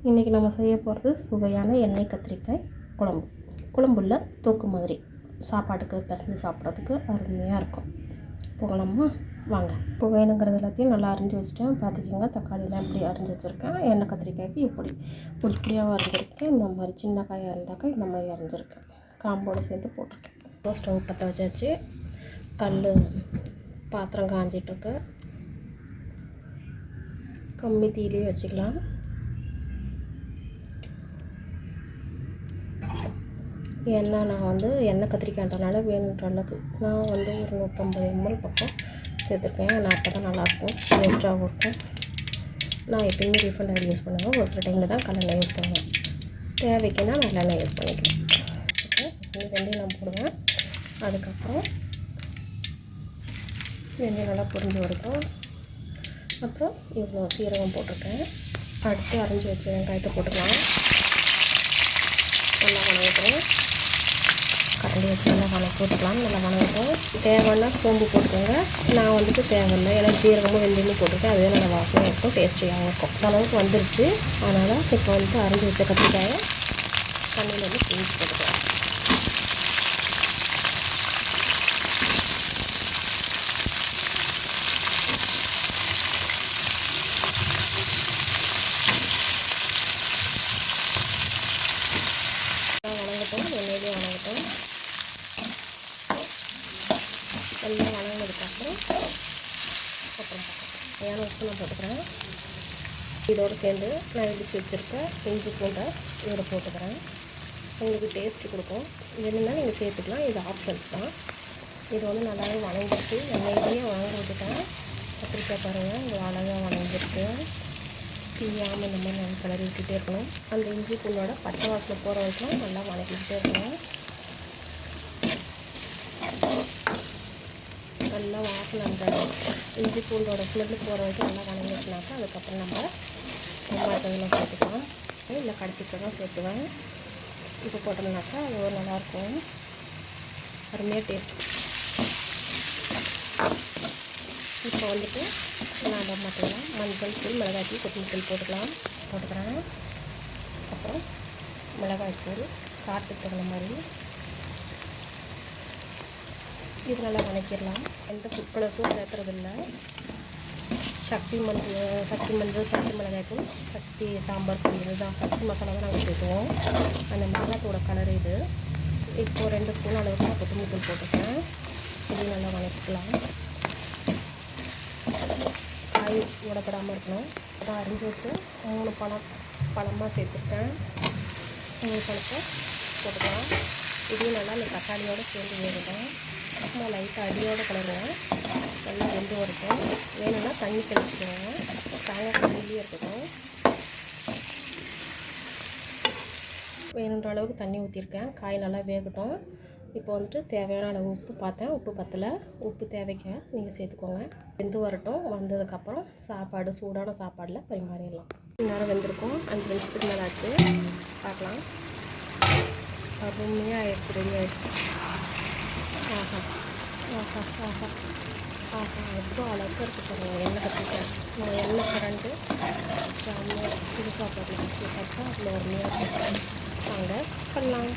இன்றைக்கி நம்ம செய்ய போகிறது சுவையான எண்ணெய் கத்திரிக்காய் குழம்பு. குழம்புல தொக்கு மாதிரி சாப்பாட்டுக்கு பிசைஞ்சு சாப்பிட்றதுக்கு அருமையாக இருக்கும். போகலாமா? வாங்க. இப்போ வேணுங்கிறது எல்லாத்தையும் நல்லா அரிஞ்சு வச்சுட்டேன். பார்த்துக்கிங்க, தக்காளியெலாம் இப்படி அரிஞ்சு வச்சுருக்கேன். எண்ணெய் கத்திரிக்காய்க்கு இப்படி பொடியாக அரிஞ்சிருக்கேன். இந்த மாதிரி சின்ன காயாக இருந்தாக்கா இந்த மாதிரி அரிஞ்சிருக்கேன். காம்போடு சேர்த்து போட்டிருக்கேன். இப்போ ஸ்டவ் பற்ற வச்சாச்சு. பாத்திரம் காஞ்சிட்ருக்கு. கம்மி தீயிலே வச்சுக்கலாம். ஏன்னா நான் எண்ணெய் கத்திரிக்காய்ன்றனால வேணுன்ற அளவுக்கு நான் ஒரு 150 ml பக்கம் சேர்த்துருக்கேன். நான் அப்போ தான் நல்லாயிருக்கும், டேஸ்ட்டாகவும் இருக்கும். நான் எப்பயுமே ரீஃபண்ட் ஆயில் யூஸ் பண்ணுவேன். ஒரு சில டைமில் தான் கடலெண்ணெய் யூஸ் பண்ணுவேன். தேவைக்குன்னா நல்லெண்ணெய் யூஸ் பண்ணிக்கலாம். ஓகே, வெந்தயம் நான் போடுவேன். அதுக்கப்புறம் வெந்தயம் நல்லா பொரிஞ்சு வரைக்கும். அப்புறம் இவ்வளோ சீரகம் போட்டிருக்கேன். அடுத்து அரைஞ்சி வச்ச வெங்காயத்தை போட்டுக்கலாம். நல்லா வணங்கிட்டோம். கரண்டி வச்சு நல்லா போட்டுக்கலாம். நல்லா வணங்கிட்டோம். தேவைன்னா சோம்பு போட்டுக்கோங்க. நான் தேவையில்லை, ஏன்னா ஜீரகமும் வெந்தயமும் போட்டுருக்கேன். அதுவே நல்லா வாசனையாக இருக்கும், டேஸ்டியாகவும் இருக்கும். அளவுக்கு வந்துருச்சு. அதனால் இப்போ அரைஞ்சி வச்ச கத்திரிக்காயை தண்ணியில் பிழிஞ்சு போட்டுக்கலாம். எண்ணெயிலே வணங்கட்டும். எல்லாம் வணங்கினதுக்கப்புறம் ஏன்னா உப்பு நான் போட்டுக்கிறேன். இதோடு சேர்ந்து நான் இடித்து வச்சுருக்கேன் இஞ்சி பூண்டை இதோட போட்டுக்கிறேன். உங்களுக்கு டேஸ்ட்டு கொடுக்கும். வேணும்னா நீங்கள் சேர்த்துக்கலாம். இது ஆப்ஷன்ஸ் தான். இது நல்லாவே வணங்கிடுச்சு. எண்ணெயிலேயே வணங்க விட்டுட்டேன். கத்திரிக்காய் பாருங்கள், இது அழகாக வணங்கிருக்கு. தீயாமல் இந்த மாதிரி நல்லா கிளறி விட்டுட்டே இருக்கணும். அந்த இஞ்சி பூண்டோட பச்சை வாசனை போகிற வரைக்கும் நல்லா வணக்கிக்கிட்டே இருக்கணும். நல்லா வாசனை அந்த இஞ்சி பூண்டோட ஸ்மெல்லு போகிற வரைக்கும் நல்லா வணங்கிச்சுனாக்கா அதுக்கப்புறம் நம்ம வெங்காயத்தெல்லாம் சேர்த்துக்கலாம். இல்லை கடிச்சிட்டு தான் சேர்த்துவேன். இப்போ போட்டோம்னாக்கா அது நல்லாயிருக்கும், அருமையாக டேஸ்ட். இப்போ நான் மட்டும்தான் மஞ்சள் தூள், மிளகாய்த்தூள், கொத்தமல்லி தூள் போட்டுக்கிறேன். அப்புறம் மிளகாய்த்தூள் காட்டுக்கு தகுந்த மாதிரி இது நல்லா வணக்கிடலாம். எந்த ஃபுட் கலர்ஸும் சேர்த்துறதில்லை. சக்தி மஞ்சள், சக்தி மிளகாய்த்தூள், சக்தி சாம்பார் பொடி, இதுதான் சக்தி மசாலா தான் நாங்கள் சேர்த்துவோம். அந்த மிளகாத்தோட கலர் இது. இப்போது 2 ஸ்பூன் அளவுக்கு நான் கொத்தமல்லி தூள் போட்டுருக்கேன். இதையும் நல்லா வணக்கிக்கலாம். காய் உடப்படாமல் இருக்கணும். அதான் அரிஞ்சு வச்சு 3 பழமாக சேர்த்துருக்கேன். 3 பழத்தை போட்டுக்கலாம். இதையும் நல்லா இந்த தக்காளியோடு சேர்ந்து வேகட்டும். சும்மா லைட்டாக அடியோடு கலருவேன். நல்லா வெந்து இருக்கும். வேணும்னா தண்ணி தெளிச்சுக்கோங்க. தேங்காய் தண்ணியிலேயே இருக்கட்டும். வேணுன்ற அளவுக்கு தண்ணி ஊற்றிருக்கேன். காய் நல்லா வேகட்டும். இப்போ தேவையான அளவு உப்பு பார்த்தேன். உப்பு பத்தலை. உப்பு தேவைக்க நீங்கள் சேர்த்துக்கோங்க. வெந்து வரட்டும். வந்ததுக்கப்புறம் சூடான சாப்பாடில் பரிமாறிடலாம். நேரம் வெந்திருக்கும். 5 நிமிஷத்துக்கு மேலே ஆச்சு. பார்க்கலாம். அருமையாக ஆயிடுச்சு, ரெடி ஆகிடுச்சு. ஆஹா ஆஹா ஆஹா ஆஹா எவ்வளோ அழகாக இருக்குது பாருங்கள். எண்ணெய் கத்திரிக்காய் எண்ணெய் கரண்டு செம்மையாக சுடு சாப்பாட்டில் வச்சு சாப்பிட்டா அதில் அருமையாக இருக்கும். வாங்க பண்ணலாம்.